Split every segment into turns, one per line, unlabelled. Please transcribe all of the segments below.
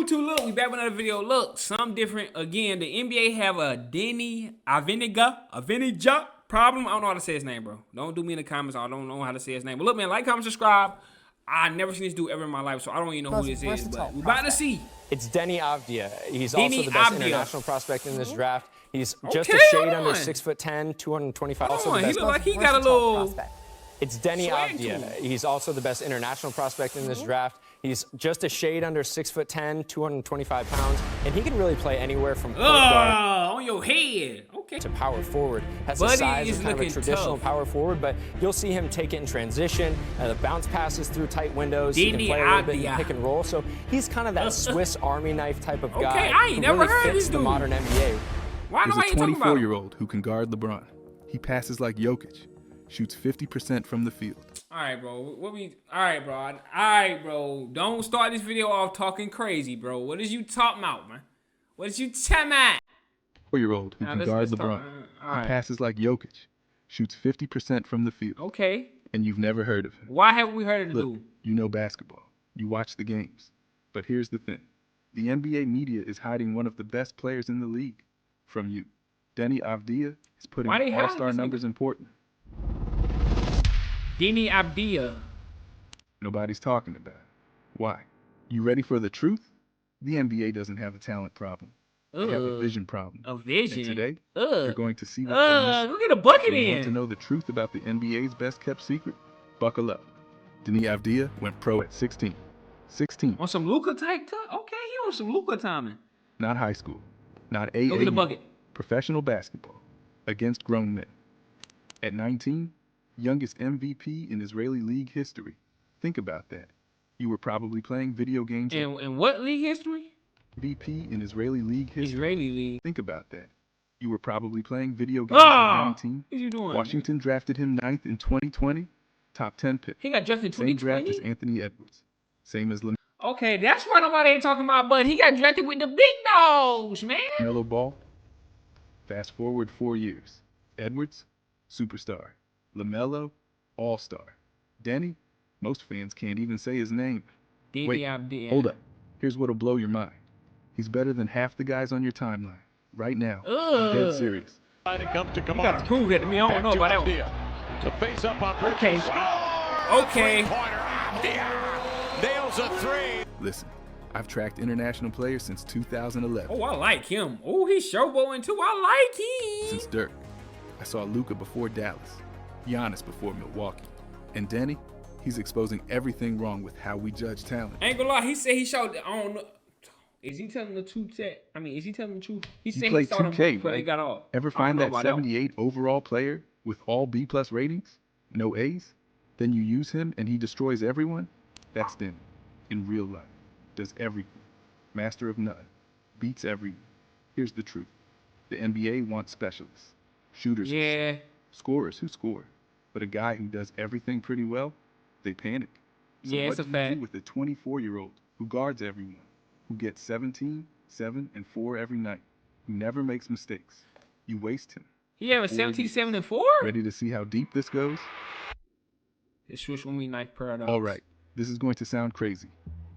YouTube, look, we back with another video. Look, something different. Again, the NBA have a Deni Avdija problem. I don't know how to say his name, bro. Don't do me in the comments. I don't know how to say his name. But look, man, like, comment, subscribe. I never seen this dude ever in my life, so I don't even know who this is. But we're about to see.
It's Deni Avdija. He's also the best international prospect in this draft. He's just a shade under 6'10", 225. Also the best.
He look like he got a little.
It's Deni Avdija. He's also the best international prospect in this draft. He's just a shade under 6'10", 225 pounds, and he can really play anywhere from point guard
on your head. Okay.
To power forward. Has the size of kind of a traditional power forward, but you'll see him take it in transition. The bounce passes through tight windows. He can play a little bit in pick and roll. So he's kind of that Swiss Army knife type of guy.
Okay, I ain't never heard of this dude.
The modern NBA.
Why
He's a 24-year-old who can guard LeBron. He passes like Jokic, shoots 50% from the field.
All right, bro. All right, bro. Don't start this video off talking crazy, bro. What is you talking about, man? What is you talking about?
4-year-old who can guard LeBron. He passes like Jokic, shoots 50% from the field.
Okay.
And you've never heard of him.
Why haven't we heard of the dude?
You know basketball. You watch the games. But here's the thing. The NBA media is hiding one of the best players in the league from you. Deni Avdija is putting all-star numbers in Portland.
Deni Avdija.
Nobody's talking about it. Why? You ready for the truth? The NBA doesn't have a talent problem. They have a vision problem.
A vision?
And today, you're going to see what
go get a bucket in.
Want to know the truth about the NBA's best-kept secret? Buckle up. Deni Avdija went pro at 16. 16.
On some Luka type stuff? Okay, he on some Luka timing.
Not high school. Not AA.
Go get a bucket.
Professional basketball. Against grown men. At 19, youngest MVP in Israeli league history. Think about that. You were probably playing video games.
In what league history?
MVP in Israeli league history.
Israeli league.
Think about that. You were probably playing video games at 19.
What are you doing?
Washington drafted him 9th in 2020. Top 10 pick.
He got drafted in 2020?
Same draft as Anthony Edwards. Same as
Okay, that's why nobody ain't talking about, but he got drafted with the big dogs, man.
LaMelo Ball. Fast forward 4 years. Edwards, superstar. LaMelo, all-star. Deni, most fans can't even say his name. Wait, hold up. Here's what'll blow your mind. He's better than half the guys on your timeline. Right now. I'm dead serious.
You got to prove that to me. I don't know about that one.
To face up on
Okay. Okay.
Nails a three.
Listen, I've tracked international players since 2011.
Oh, I like him. Oh, he's showboating too. I like him.
Since Dirk. I saw Luka before Dallas. Giannis before Milwaukee. And Deni, he's exposing everything wrong with how we judge talent.
Ain't gonna lie, he said he showed. I don't know. Is he telling the truth? Is he telling the truth? He said he saw them before they got off.
Ever find that 78 overall player with all B+ ratings? No A's? Then you use him and he destroys everyone? That's Deni. In real life. Does everything. Master of none. Beats everyone. Here's the truth. The NBA wants specialists. Shooters.
Yeah.
Scorers who score. But a guy who does everything pretty well, they panic. So
yeah, it's a fact.
What do you do with a 24-year-old who guards everyone? Who gets 17, 7, and 4 every night? Who never makes mistakes? You waste him.
He have a 17, 7, and 4?
Ready to see how deep this goes?
It's Swiss Army knife paradox.
All right. This is going to sound crazy.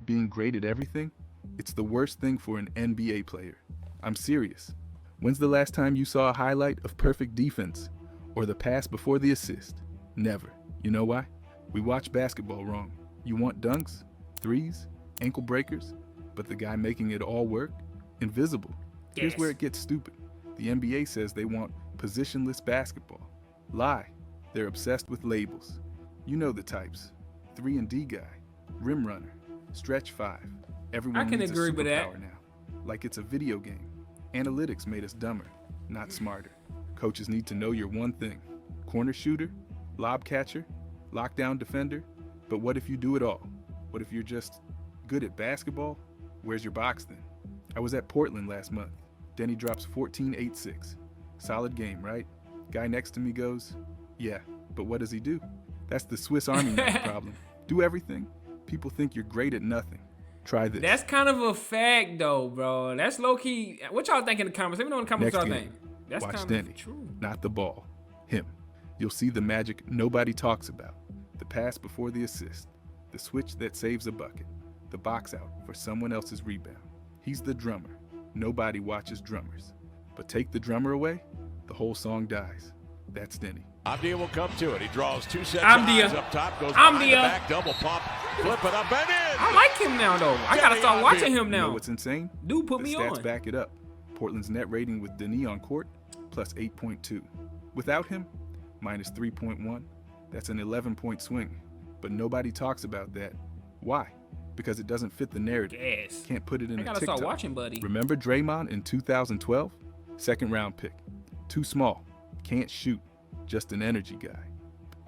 Being great at everything? It's the worst thing for an NBA player. I'm serious. When's the last time you saw a highlight of perfect defense? Or the pass before the assist? Never. You know why? We watch basketball wrong. You want dunks, threes, ankle breakers, but the guy making it all work? Invisible. Here's where it gets stupid. The NBA says they want positionless basketball. Lie. They're obsessed with labels. You know the types. 3-and-D guy, rim runner, stretch 5. Everyone needs a superpower now. Like it's a video game. Analytics made us dumber, not smarter. Coaches need to know your one thing. Corner shooter, lob catcher, lockdown defender. But what if you do it all? What if you're just good at basketball? Where's your box then? I was at Portland last month. Deni drops 14-8-6. Solid game, right? Guy next to me goes, yeah, but what does he do? That's the Swiss Army knife problem. Do everything. People think you're great at nothing. Try this.
That's kind of a fact, though, bro. That's low-key. What y'all think in the comments? Let me know in the comments what y'all think. That's
watch
kind
Deni,
of true.
Not the ball. Him. You'll see the magic nobody talks about. The pass before the assist. The switch that saves a bucket. The box out for someone else's rebound. He's the drummer. Nobody watches drummers. But take the drummer away, the whole song dies. That's Deni.
Avdija will come to it. He draws 2 sets of eyes up top, goes behind the back, double pump, flip it up and in.
I like him now, though. I gotta start watching him now.
You know what's insane?
Dude, put me on.
The stats back it up. Portland's net rating with Deni on court, plus 8.2. Without him, minus 3.1. That's an 11-point swing. But nobody talks about that. Why? Because it doesn't fit the narrative.
Yes.
Can't put it in a TikTok.
I gotta start watching, buddy.
Remember Draymond in 2012? Second round pick. Too small. Can't shoot. Just an energy guy.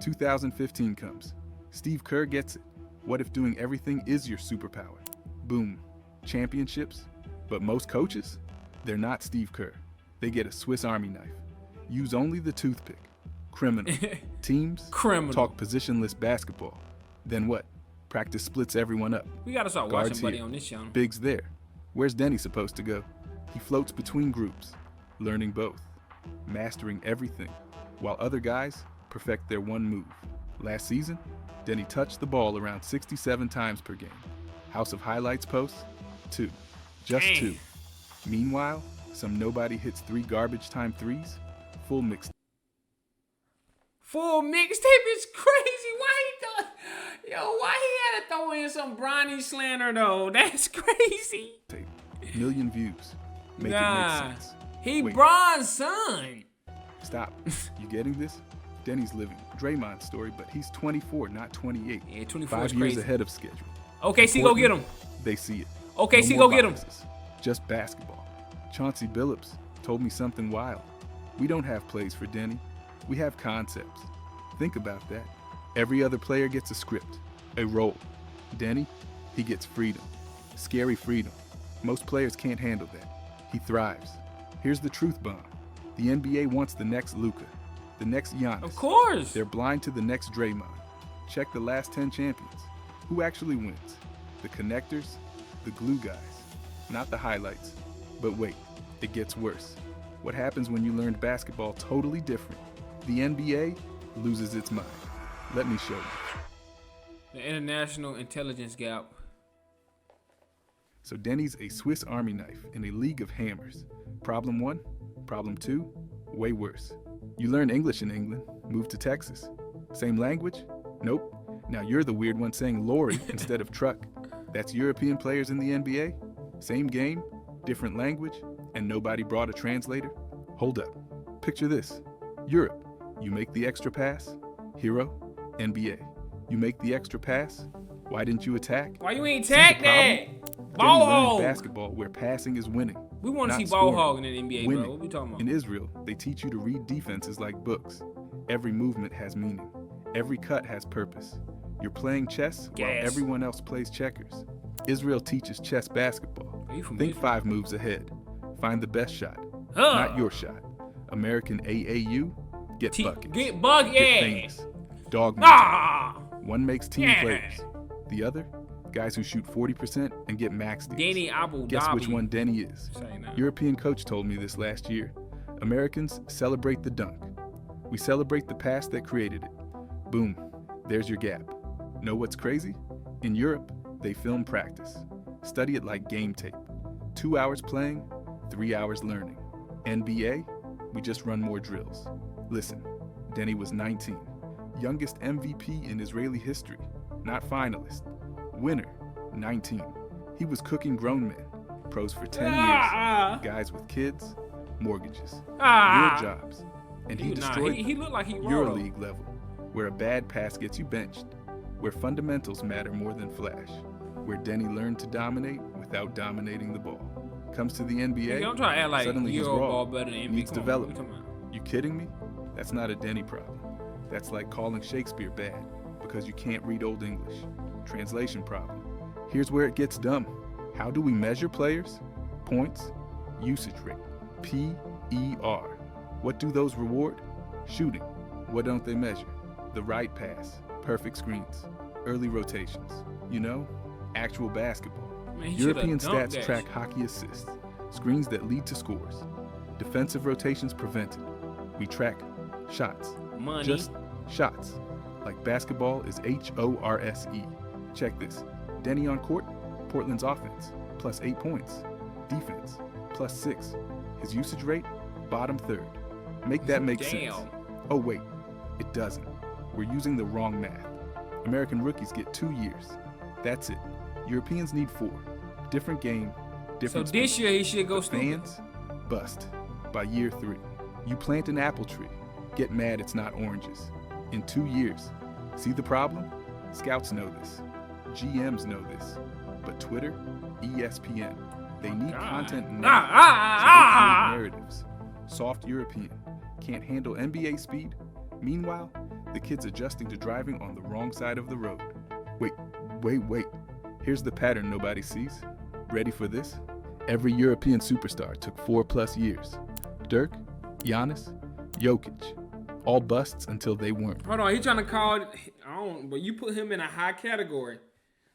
2015 comes. Steve Kerr gets it. What if doing everything is your superpower? Boom. Championships. But most coaches? They're not Steve Kerr. They get a Swiss Army knife. Use only the toothpick. Criminal. Teams?
Criminal.
Talk positionless basketball. Then what? Practice splits everyone up.
We gotta start
Guards
watching, buddy,
here.
on this channel.
Big's there. Where's Deni supposed to go? He floats between groups, learning both, mastering everything, while other guys perfect their one move. Last season, Deni touched the ball around 67 times per game. House of Highlights posts, 2. Just 2. Meanwhile, some nobody hits 3 garbage time threes, full mixtape.
Full mixtape is crazy. Why he had to throw in some Bronny slander though? That's crazy.
Million views. Make it make sense.
He Bron's son.
Stop. You getting this? Deni's living Draymond's story, but he's 24, not 28.
Yeah, 24
5
is
years
crazy.
ahead of schedule.
Okay, see, go get him.
They see it.
Okay,
No
see,
more
go get him.
boxes. Just basketball. Chauncey Billups told me something wild. We don't have plays for Deni. We have concepts. Think about that. Every other player gets a script, a role. Deni, he gets freedom. Scary freedom. Most players can't handle that. He thrives. Here's the truth bomb. The NBA wants the next Luka, the next Giannis.
Of course.
They're blind to the next Draymond. Check the last 10 champions. Who actually wins? The connectors, the glue guys, not the highlights. But wait, it gets worse. What happens when you learned basketball totally different? The NBA loses its mind. Let me show you.
The international intelligence gap.
So Deni's a Swiss Army knife in a league of hammers. Problem 1, problem 2, way worse. You learn English in England, move to Texas. Same language? Nope. Now you're the weird one saying lorry instead of truck. That's European players in the NBA? Same game, different language, and nobody brought a translator? Hold up. Picture this. Europe. You make the extra pass? Hero? NBA. You make the extra pass? Why didn't you attack?
Why you ain't attack that? Ball hog.
Basketball where passing is winning.
We want to see ball hog in the NBA,
winning.
bro. What we talking about?
In Israel, they teach you to read defenses like books. Every movement has meaning. Every cut has purpose. You're playing chess while everyone else plays checkers. Israel teaches chess basketball. Think 5 moves ahead. Find the best shot. Not your shot. American AAU, get buckets.
Get buckets.
Get famous. Dog One makes team players. The other, guys who shoot 40% and get max deals.
Deni Avdija.
Guess which one Deni is? European coach told me this last year. Americans celebrate the dunk. We celebrate the pass that created it. Boom, there's your gap. Know what's crazy? In Europe, they film practice. Study it like game tape. 2 hours playing, 3 hours learning. NBA, we just run more drills. Listen, Deni was 19. Youngest MVP in Israeli history. Not finalist. Winner, 19. He was cooking grown men. Pros for 10 years. Guys with kids, mortgages, real jobs. And he destroyed
he looked like he
EuroLeague level, where a bad pass gets you benched, where fundamentals matter more than flash, where Deni learned to dominate without dominating the ball. Comes to the NBA,
I'm trying to act like
suddenly he's
Euro
raw,
ball better than NBA.
needs development. You kidding me? That's not a Deni problem. That's like calling Shakespeare bad because you can't read Old English. Translation problem. Here's where it gets dumb. How do we measure players? Points, usage rate, PER. What do those reward? Shooting. What don't they measure? The right pass, perfect screens, early rotations. You know, actual basketball.
Man,
European stats track hockey assists, screens that lead to scores, defensive rotations prevented. We track shots.
Money.
Just shots. Like basketball is HORSE. Check this. Deni on court, Portland's offense, plus 8 points. Defense, +6. His usage rate, bottom third. Make that make sense. Oh wait, it doesn't. We're using the wrong math. American rookies get 2 years. That's it. Europeans need 4. Different game, different.
So this year he should go stupid.
Fans, bust by year 3. You plant an apple tree, get mad it's not oranges. In 2 years. See the problem? Scouts know this. GMs know this. But Twitter, ESPN, they need content now. So they create narratives. Soft European, can't handle NBA speed. Meanwhile, the kid's adjusting to driving on the wrong side of the road. Wait. Here's the pattern nobody sees. Ready for this? Every European superstar took 4+ years. Dirk, Giannis, Jokic. All busts until they weren't.
Hold on, he trying to call it, but you put him in a high category.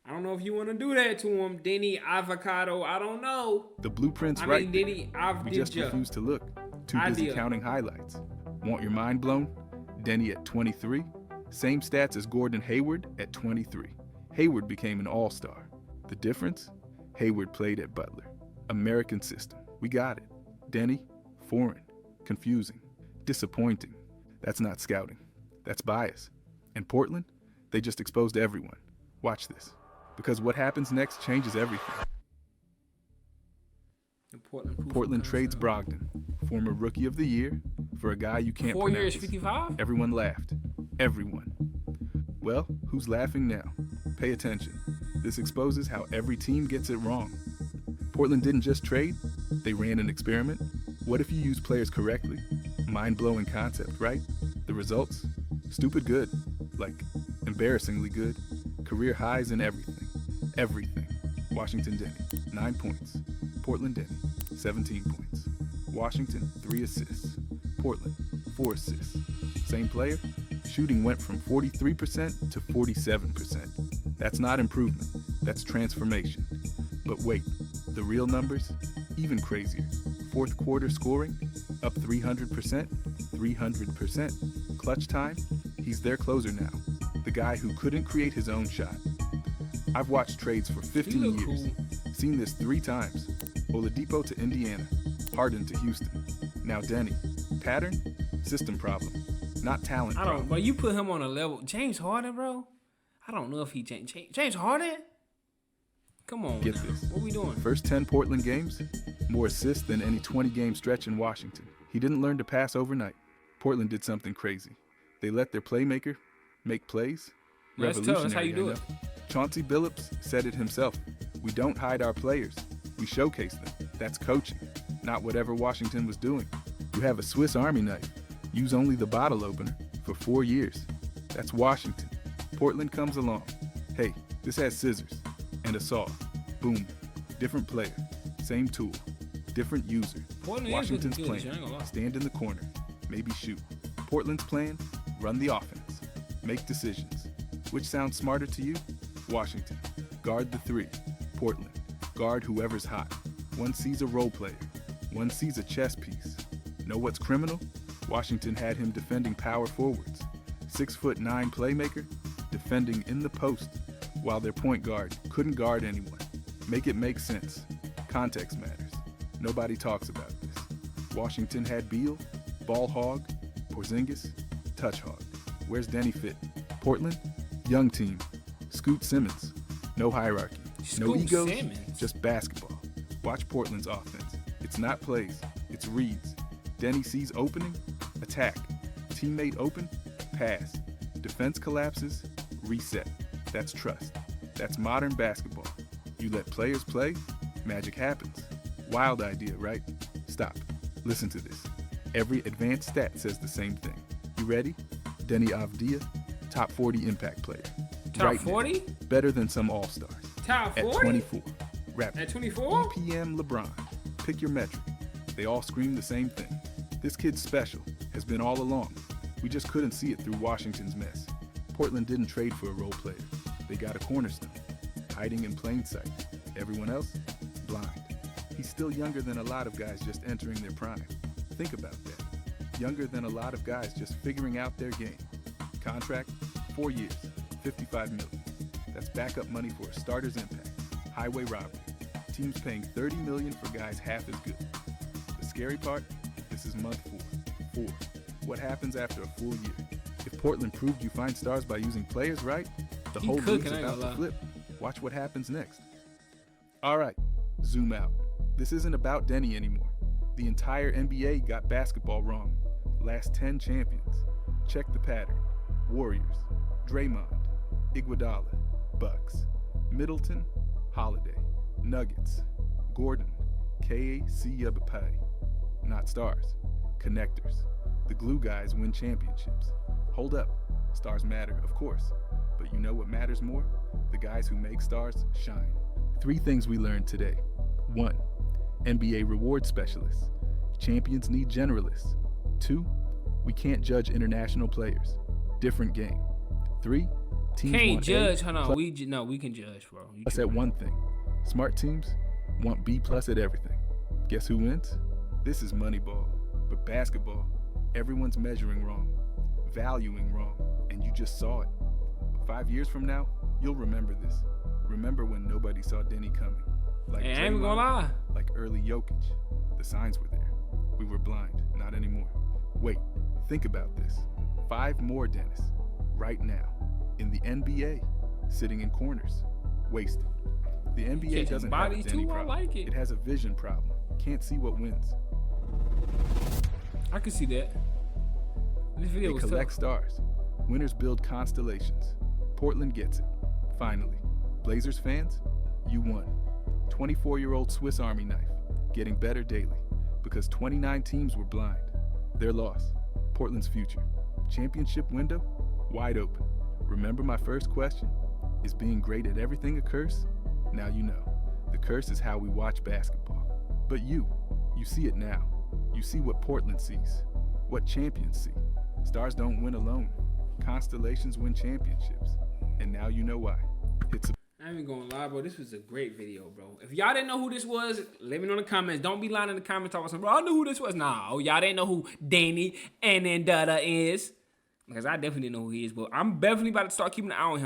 I don't know if you want to do that to him. Deni Avocado, I don't know.
The blueprint's right. Deni Avdija. We just refuse to look. Too busy counting highlights. Want your mind blown? Deni at 23. Same stats as Gordon Hayward at 23. Hayward became an all-star. The difference? Hayward played at Butler. American system. We got it. Deni, foreign. Confusing. Disappointing. That's not scouting. That's bias. In Portland, they just exposed everyone. Watch this. Because what happens next changes everything. Portland trades Brogdon, former Rookie of the Year, for a guy you can't
4
pronounce.
years, 55?
Everyone laughed. Everyone. Well, who's laughing now? Pay attention. This exposes how every team gets it wrong. Portland didn't just trade, they ran an experiment. What if you use players correctly? Mind-blowing concept, right? The results? Stupid good. Like, embarrassingly good. Career highs in everything. Everything. Washington Deni, 9 points. Portland Deni, 17 points. Washington, 3 assists. Portland, 4 assists. Same player? Shooting went from 43% to 47%. That's not improvement. That's transformation. But wait, the real numbers? Even crazier. Fourth quarter scoring, up 300%, 300%. Clutch time, he's their closer now. The guy who couldn't create his own shot. I've watched trades for 15 years. Cool. Seen this 3 times. Oladipo to Indiana, Harden to Houston. Now Deni. Pattern? System problem. Not talent problem.
But you put him on a level. James Harden, bro? I don't know if he changed. James Harden? Come on.
Get this.
What we doing?
First 10 Portland games, more assists than any 20-game stretch in Washington. He didn't learn to pass overnight. Portland did something crazy. They let their playmaker make plays. Revolutionary.
That's how you do it.
Chauncey Billups said it himself. We don't hide our players. We showcase them. That's coaching, not whatever Washington was doing. You have a Swiss Army knife. Use only the bottle opener for 4 years. That's Washington. Portland comes along. Hey, this has scissors and a saw. Boom. Different player. Same tool. Different user. Washington's plan. Stand in the corner. Maybe shoot. Portland's plan. Run the offense. Make decisions. Which sounds smarter to you? Washington. Guard the 3. Portland. Guard whoever's hot. One sees a role player. One sees a chess piece. Know what's criminal? Washington had him defending power forwards. 6'9" playmaker, defending in the post, while their point guard couldn't guard anyone. Make it make sense. Context matters. Nobody talks about this. Washington had Beal, ball hog, Porzingis, touch hog. Where's Deni fit? Portland, young team. Scoot Simmons. No hierarchy. No egos, just basketball. Watch Portland's offense. It's not plays, it's reads. Deni sees opening, attack. Teammate open, pass. Defense collapses, reset. That's trust. That's modern basketball. You let players play, magic happens. Wild idea, right? Stop. Listen to this. Every advanced stat says the same thing. You ready? Deni Avdija, top 40 impact player.
Top 40?
Better than some all-stars.
Top 40?
At 24. Rap.
At 24?
EPM LeBron. Pick your metric. They all scream the same thing. This kid's special. Has been all along. We just couldn't see it through Washington's mess. Portland didn't trade for a role player. They got a cornerstone. Hiding in plain sight. Everyone else? Blind. He's still younger than a lot of guys just entering their prime. Think about that. Younger than a lot of guys just figuring out their game. Contract? 4 years. $55 million. That's backup money for a starter's impact. Highway robbery. Teams paying $30 million for guys half as good. The scary part? This is month 4. What happens after a full year? If Portland proved you find stars by using players right, the whole league's about to flip. Watch what happens next. All right, zoom out. This isn't about Deni anymore. The entire NBA got basketball wrong. Last 10 champions. Check the pattern. Warriors, Draymond, Iguodala, Bucks, Middleton, Holiday, Nuggets, Gordon, KCP. Not stars, connectors. The glue guys win championships. Hold up, stars matter, of course. But you know what matters more? The guys who make stars shine. 3 things we learned today. 1. NBA reward specialists. Champions need generalists. 2. We can't judge international players. Different game. 3. Teams
can't
want
judge.
A
Hold on, we can judge, bro.
Plus at one thing. Smart teams want B+ at everything. Guess who wins? This is Moneyball. But basketball, everyone's measuring wrong, valuing wrong, and you just saw it. 5 years from now, you'll remember this. Remember when nobody saw Deni coming. Like
I ain't gonna lie.
Like early Jokic. The signs were there. We were blind, not anymore. Wait, think about this. 5 more Dennis, right now, in the NBA, sitting in corners, wasted. The NBA doesn't have a Deni problem.
Like it.
It has a vision problem. Can't see what wins.
I can see that. This video was
collect
tough.
stars. Winners build constellations. Portland gets it. Finally. Blazers fans, you won. 24-year-old Swiss Army knife, getting better daily, because 29 teams were blind. Their loss. Portland's future. Championship window, wide open. Remember my first question? Is being great at everything a curse? Now you know. The curse is how we watch basketball. But you see it now. You see what Portland sees, what champions see. Stars don't win alone. Constellations win championships. And now you know why.
I ain't even gonna lie, bro. This was a great video, bro. If y'all didn't know who this was, let me know in the comments. Don't be lying in the comments talking about, bro, I knew who this was. Nah, oh, y'all didn't know who Deni and then Dada is. Because I definitely didn't know who he is. But I'm definitely about to start keeping an eye on him.